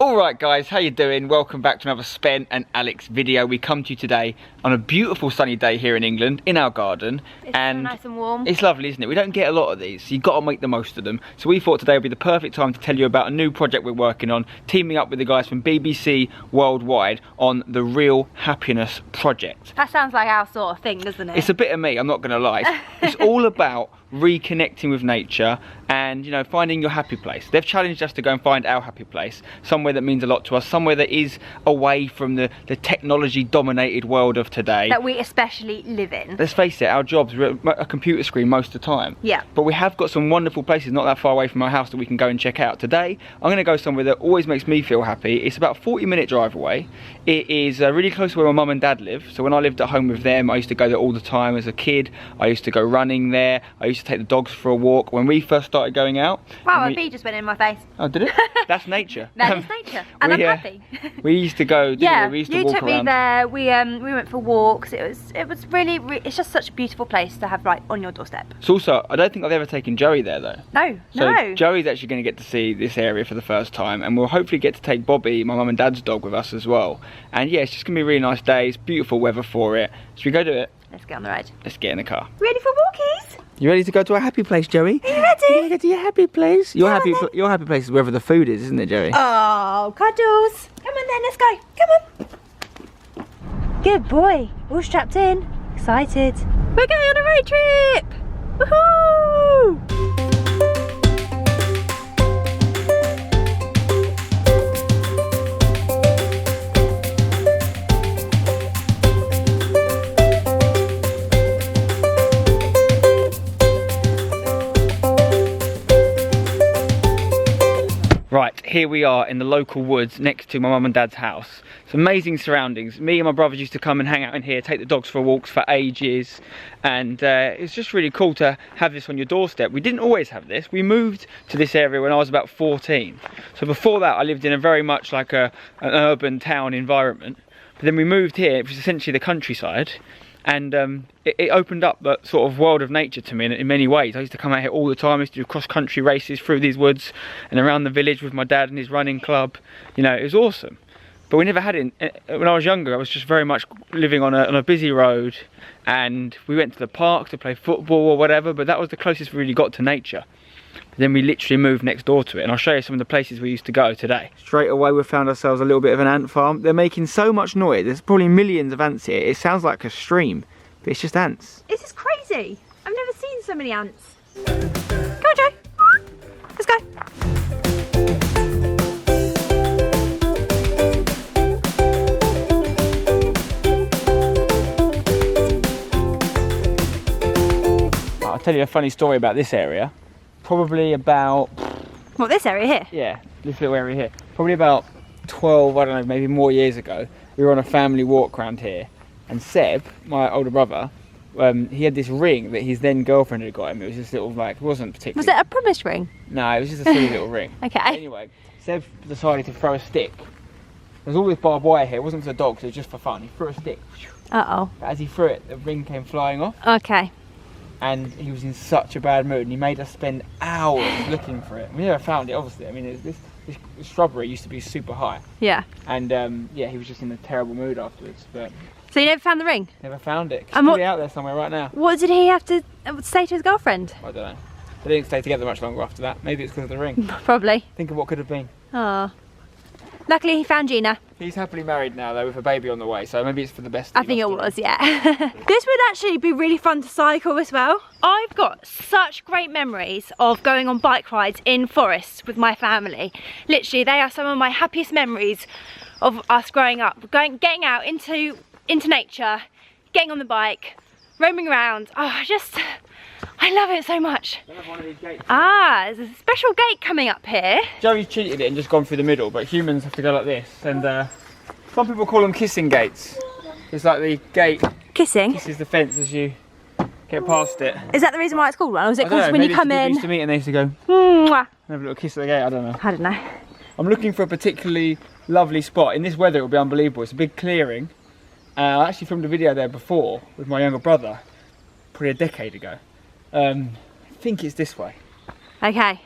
Alright guys, how you doing? Welcome back to another Spen and Alex video. We come to you today on a beautiful sunny day here in England, in our garden. It's so nice and warm. It's lovely, isn't it? We don't get a lot of these, so you've got to make the most of them. So we thought today would be the perfect time to tell you about a new project we're working on, teaming up with the guys from BBC Worldwide on the Real Happiness Project. That sounds like our sort of thing, doesn't it? It's a bit of me, I'm not going to lie. It's all about reconnecting with nature and, you know, finding your happy place. They've challenged us to go and find our happy place, somewhere that means a lot to us, somewhere that is away from the technology dominated world of today that we especially live in. Let's face it, our jobs are at a computer screen most of the time. Yeah. But we have got some wonderful places not that far away from our house that we can go and check out. Today I'm going to go somewhere that always makes me feel happy. It's about a 40-minute drive away. It is really close to where my mum and dad live. So when I lived at home with them, I used to go there all the time as a kid. I used to go running there. I used to take the dogs for a walk when we first started going out. Wow, a bee just went in my face. Oh, did it? That's nature. That is nature, and I'm happy. We used to go. Yeah, we used to you walk took around. me there. We went for walks. It was really it's just such a beautiful place to have right on your doorstep. It's also, I don't think I've ever taken Joey there though. No, So no. Joey's actually going to get to see this area for the first time, and we'll hopefully get to take Bobby, my mum and dad's dog, with us as well. And yeah, it's just going to be a really nice day. It's beautiful weather for it. Should we go do it? Let's get on the road. Let's get in the car. Ready for walkies? You ready to go to our happy place, Joey? Are you ready? You go to your happy place. Your Come happy, on, then. your happy place is wherever the food is, isn't it, Joey? Oh, cuddles. Come on then, let's go. Come on. Good boy. All strapped in. Excited. We're going on a road trip. Woohoo! Right, here we are in the local woods next to my mum and dad's house. It's amazing surroundings. Me and my brothers used to come and hang out in here, take the dogs for walks for ages, and it's just really cool to have this on your doorstep. We didn't always have this. We moved to this area when I was about 14. So before that I lived in a very much like an urban town environment. But then we moved here, which was essentially the countryside. And it opened up that sort of world of nature to me in many ways. I used to come out here all the time. I used to do cross-country races through these woods and around the village with my dad and his running club. You know, it was awesome. But we never had it. When I was younger, I was just very much living on a busy road, and we went to the park to play football or whatever, but that was the closest we really got to nature. Then we literally moved next door to it, and I'll show you some of the places we used to go today. Straight away we found ourselves a little bit of an ant farm. They're making so much noise. There's probably millions of ants here. It sounds like a stream, but it's just ants. This is crazy. I've never seen so many ants. Come on, Joe. Let's go. I'll tell you a funny story about this area. Probably about... What, this area here? Yeah, this little area here. Probably about 12, I don't know, maybe more years ago, we were on a family walk around here, and Seb, my older brother, he had this ring that his then girlfriend had got him. It was just little, like, it wasn't particularly... Was it a promise ring? No, it was just a silly little ring. Okay. Anyway, Seb decided to throw a stick. There's all this barbed wire here. It wasn't for the dogs, it was just for fun. He threw a stick. Uh-oh. But as he threw it, the ring came flying off. Okay. And he was in such a bad mood, and he made us spend hours looking for it. We never found it, obviously. I mean, this shrubbery used to be super high. Yeah. And yeah, he was just in a terrible mood afterwards, but So you never found the ring? never found it. It's And probably out there somewhere right now. What did he have to say to his girlfriend? I don't know. They didn't stay together much longer after that. Maybe it's because of the ring. Probably. Think of what could have been. Oh. Luckily he found Gina. He's happily married now, though, with a baby on the way, so maybe it's for the best. I think it was, yeah. This would actually be really fun to cycle as well. I've got such great memories of going on bike rides in forests with my family. Literally, they are some of my happiest memories of us growing up. Getting out into nature, getting on the bike, roaming around. Oh, I love it so much. One of these gates. Ah, there's a special gate coming up here. Joey's cheated it and just gone through the middle, but humans have to go like this. And some people call them kissing gates. It's like the gate Kissing? kisses the fence as you get past it. Is that the reason why it's called one? Or is it I don't called know, when you maybe come people in? used to meet and they used to go Mwah. and have a little kiss at the gate, I don't know. I don't know. I'm looking for a particularly lovely spot. In this weather it will be unbelievable. It's a big clearing. I actually filmed a video there before with my younger brother, probably a decade ago. I think it's this way. Okay.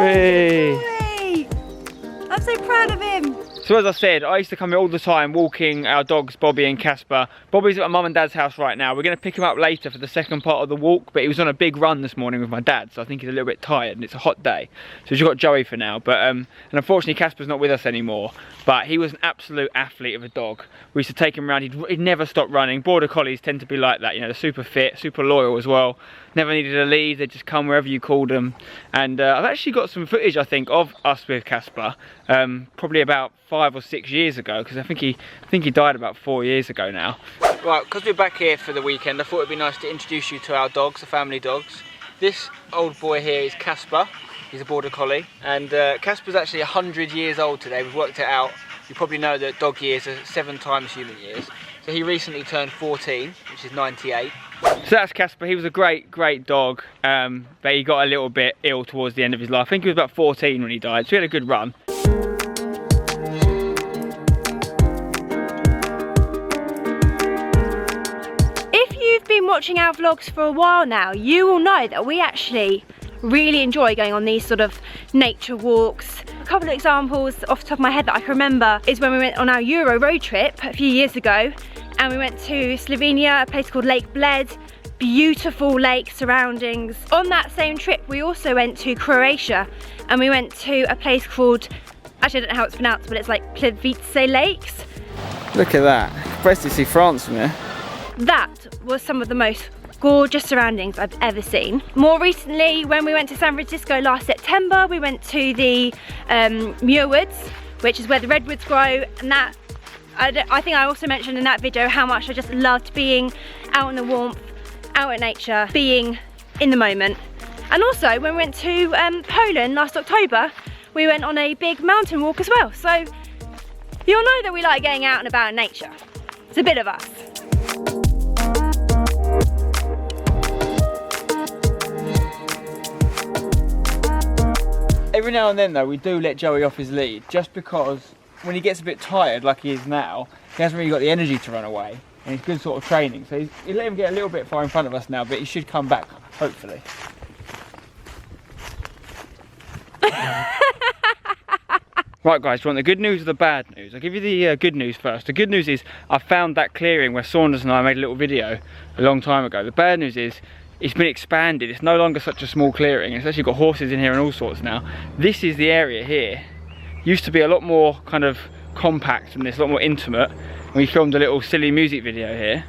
Whee! I'm so proud of him. So as I said, I used to come here all the time walking our dogs, Bobby and Casper. Bobby's at my mum and dad's house right now. We're going to pick him up later for the second part of the walk, but he was on a big run this morning with my dad, so I think he's a little bit tired and it's a hot day. So we've just got Joey for now, but and unfortunately Casper's not with us anymore, but he was an absolute athlete of a dog. We used to take him around, he'd never stop running. Border collies tend to be like that, you know, they're super fit, super loyal as well. Never needed a lead, they just come wherever you called them. And I've actually got some footage, I think, of us with Casper, probably about 5 or 6 years ago, because I think he died about 4 years ago now. Right, because we're back here for the weekend, I thought it'd be nice to introduce you to our dogs, the family dogs. This old boy here is Casper. He's a border collie, and Casper's actually 100 years old today. We've worked it out. You probably know that dog years are 7 times human years. So he recently turned 14, which is 98. So that's Casper. He was a great dog, but he got a little bit ill towards the end of his life. I think he was about 14 when he died, so he had a good run. If you've been watching our vlogs for a while now, you will know that we actually really enjoy going on these sort of nature walks. A couple of examples off the top of my head that I can remember is when we went on our Euro road trip a few years ago, and we went to Slovenia, a place called Lake Bled. Beautiful lake surroundings. On that same trip we also went to Croatia, and we went to a place called, actually I don't know how it's pronounced, but it's like Plivice Lakes. Look at that. Impressed to see France from here. That was some of the most gorgeous surroundings I've ever seen. More recently, when we went to San Francisco last September, we went to the Muir Woods, which is where the redwoods grow, and that I think I also mentioned in that video how much I just loved being out in the warmth, out in nature, being in the moment. And also when we went to Poland last October, we went on a big mountain walk as well. So you'll know that we like getting out and about in nature. It's a bit of us. Every now and then though, we do let Joey off his lead, just because when he gets a bit tired like he is now, he hasn't really got the energy to run away, and it's good sort of training. So you let him get a little bit far in front of us now, but he should come back, hopefully. Right guys, do you want the good news or the bad news? I'll give you the good news first. The good news is I found that clearing where Saunders and I made a little video a long time ago. The bad news is it's been expanded. It's no longer such a small clearing. It's actually got horses in here and all sorts now. This is the area here. Used to be a lot more kind of compact and this, a lot more intimate. And we filmed a little silly music video here,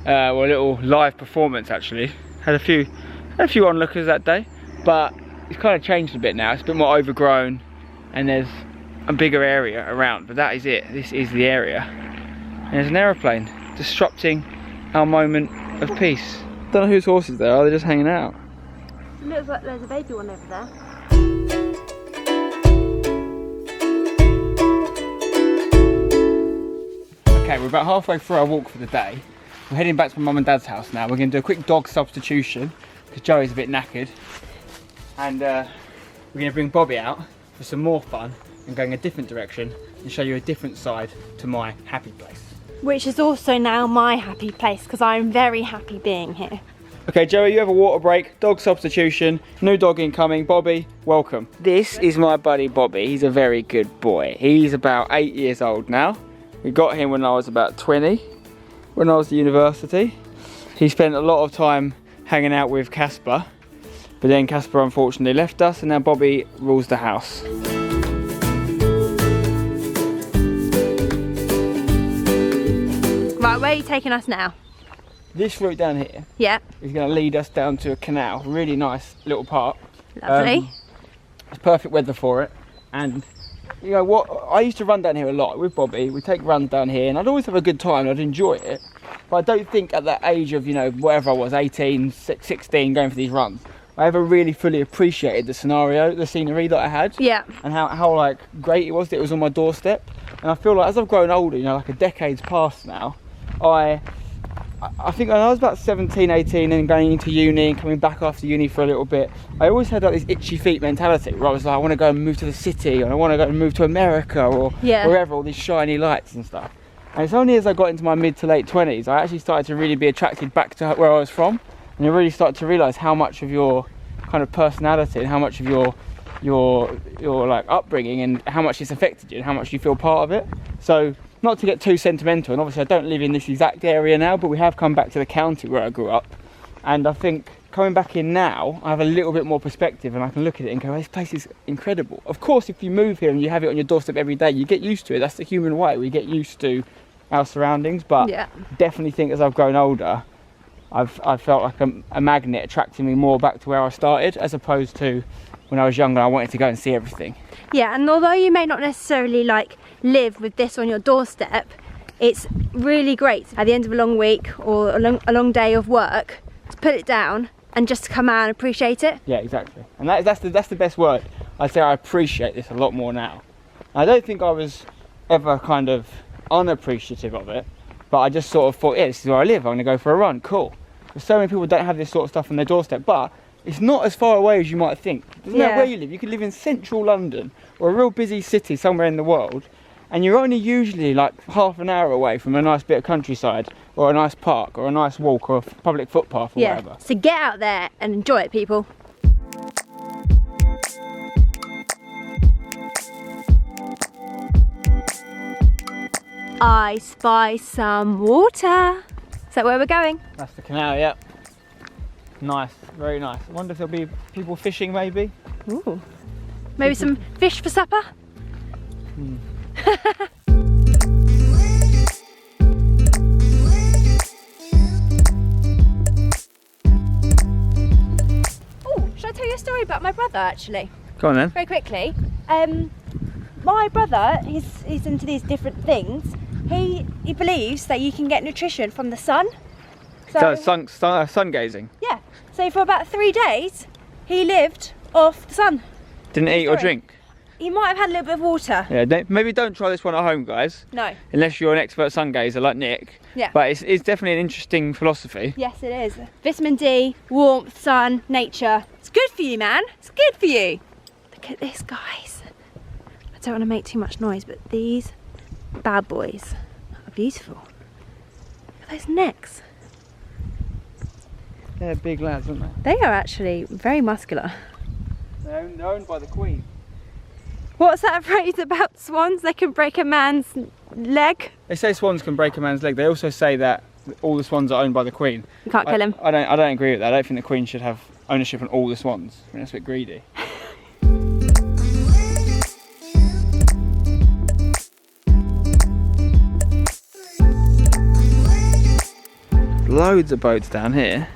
or a little live performance actually. Had a few onlookers that day, but it's kind of changed a bit now. It's a bit more overgrown, and there's a bigger area around. But that is it. This is the area. And there's an aeroplane disrupting our moment of peace. Don't know whose horses they are. They're just hanging out. It looks like there's a baby one over there. Okay, we're about halfway through our walk for the day. We're heading back to my mum and dad's house now. We're going to do a quick dog substitution because Joey's a bit knackered. And we're going to bring Bobby out for some more fun and going a different direction and show you a different side to my happy place. Which is also now my happy place, because I'm very happy being here. Okay, Joey, you have a water break, dog substitution, new dog incoming. Bobby, welcome. This is my buddy Bobby. He's a very good boy. He's about 8 years old now. We got him when I was about 20, when I was at university. He spent a lot of time hanging out with Casper, but then Casper unfortunately left us, and now Bobby rules the house. Right, where are you taking us now? This route down here Yeah. is going to lead us down to a canal. Really nice little park. Lovely. It's perfect weather for it. And you know what, I used to run down here a lot with Bobby. We'd take runs down here and I'd always have a good time. I'd enjoy it. But I don't think at that age of, you know, whatever I was, 18, 16, going for these runs, I ever really fully appreciated the scenario, the scenery that I had. Yeah. And how like great it was that it was on my doorstep. And I feel like as I've grown older, you know, like a decade's passed now, I think when I was about 17, 18 and going into uni and coming back after uni for a little bit, I always had like this itchy feet mentality where I was like, I want to go and move to the city, and I want to go and move to America or wherever, all these shiny lights and stuff. And it's only as I got into my mid to late 20s, I actually started to really be attracted back to where I was from, and you really start to realise how much of your kind of personality and how much of your your like upbringing and how much it's affected you and how much you feel part of it. So not to get too sentimental, and obviously I don't live in this exact area now, but we have come back to the county where I grew up, and I think coming back in now I have a little bit more perspective and I can look at it and go, this place is incredible. Of course, if you move here and you have it on your doorstep every day, you get used to it. That's the human way, we get used to our surroundings. But Yeah. definitely think as I've grown older, I've felt like a magnet attracting me more back to where I started, as opposed to when I was younger I wanted to go and see everything. Yeah, and although you may not necessarily like live with this on your doorstep, it's really great at the end of a long week or a long day of work to put it down and just to come out and appreciate it. Yeah, exactly. And that's the best word. I'd say I appreciate this a lot more now. I don't think I was ever kind of unappreciative of it, but I just sort of thought, yeah, this is where I live, I'm gonna go for a run, cool. But so many people don't have this sort of stuff on their doorstep, but it's not as far away as you might think. Doesn't matter where you live, you could live in central London or a real busy city somewhere in the world, and you're only usually like half an hour away from a nice bit of countryside or a nice park or a nice walk or a public footpath or whatever. So get out there and enjoy it, people. I spy some water. Is that where we're going? That's the canal, yeah. Nice, very nice. I wonder if there'll be people fishing maybe. Ooh. Maybe some fish for supper? Oh, should I tell you a story about my brother actually? Go on then. Very quickly. My brother, he's into these different things. He believes that you can get nutrition from the sun. So sun gazing. Yeah. So for about 3 days, he lived off the sun. Didn't eat or drink. He might have had a little bit of water. Yeah, maybe don't try this one at home, guys. No. Unless you're an expert sun gazer like Nick. Yeah. But it's definitely an interesting philosophy. Yes, it is. Vitamin D, warmth, sun, nature. It's good for you, man. It's good for you. Look at this, guys. I don't want to make too much noise, but these bad boys are beautiful. Look at those necks. They're big lads, aren't they? They are actually very muscular. They're owned by the Queen. What's that phrase about swans? They can break a man's leg. They say swans can break a man's leg. They also say that all the swans are owned by the Queen. You can't kill him. I don't agree with that. I don't think the Queen should have ownership on all the swans. I think that's a bit greedy. Loads of boats down here.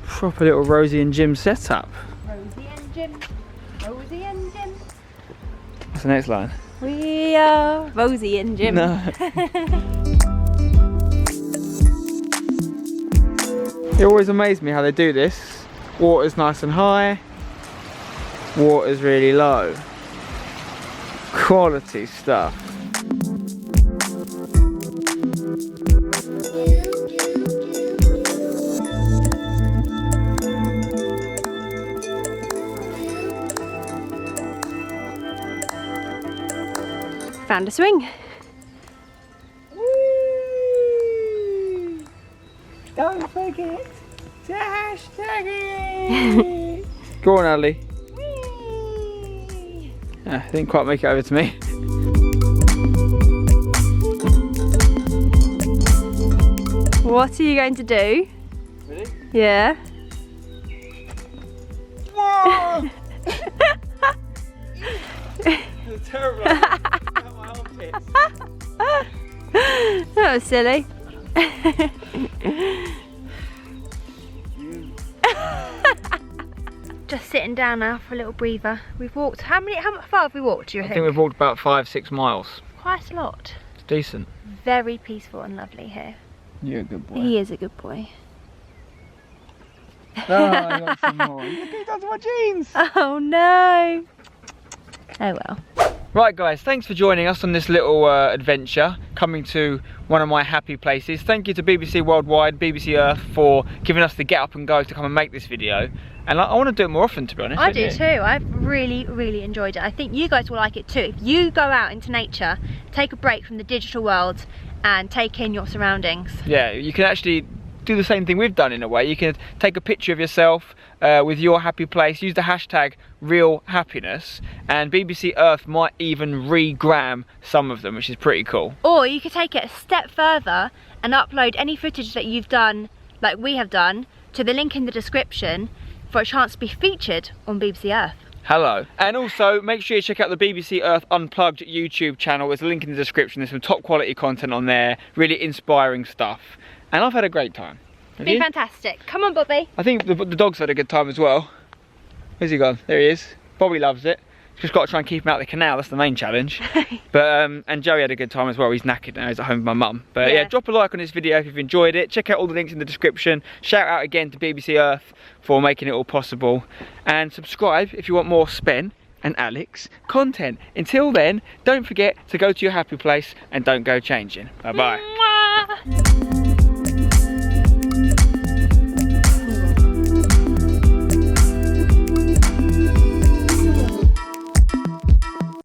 Proper little Rosie and Jim setup. Rosie and Jim. Rosie and Jim. What's the next line? We are Rosie and Jim. No. It always amazed me how they do this. Water's nice and high. Water's really low. Quality stuff. Found a swing. Whee! Don't forget to hashtag it. Go on, Ali. Didn't quite make it over to me. What are you going to do? Ready? Yeah. Whoa! It's terrible. My armpits. That was silly. Just sitting down now for a little breather. We've walked, how far have we walked, do you I think? think we've walked about 5-6 miles. Quite a lot. It's decent. Very peaceful and lovely here. You're a good boy. He is a good boy. No, I got some more. Look, he does my jeans. Oh no. Oh well. Right guys, thanks for joining us on this little adventure, coming to one of my happy places. Thank you to BBC Worldwide, BBC Earth for giving us the get up and go to come and make this video. And I want to do it more often, to be honest. I do too. I've really enjoyed it. I think you guys will like it too. If you go out into nature, take a break from the digital world and take in your surroundings. Yeah, you can actually do the same thing we've done in a way. You can take a picture of yourself with your happy place, use the hashtag real happiness, and BBC Earth might even re-gram some of them, which is pretty cool. Or you could take it a step further and upload any footage that you've done, like we have done, to the link in the description for a chance to be featured on BBC Earth. Hello. And also, make sure you check out the BBC Earth Unplugged YouTube channel. There's a link in the description. There's some top quality content on there, really inspiring stuff. And I've had a great time. Have Been you? Fantastic. Come on, Bobby. I think the dog's had a good time as well. Where's he gone? There he is. Bobby loves it. Just got to try and keep him out of the canal, that's the main challenge. But and Joey had a good time as well. He's knackered now, he's at home with my mum. But yeah, drop a like on this video if you've enjoyed it. Check out all the links in the description. Shout out again to BBC Earth for making it all possible. And subscribe if you want more Spen and Alex content. Until then, don't forget to go to your happy place and don't go changing. Bye bye.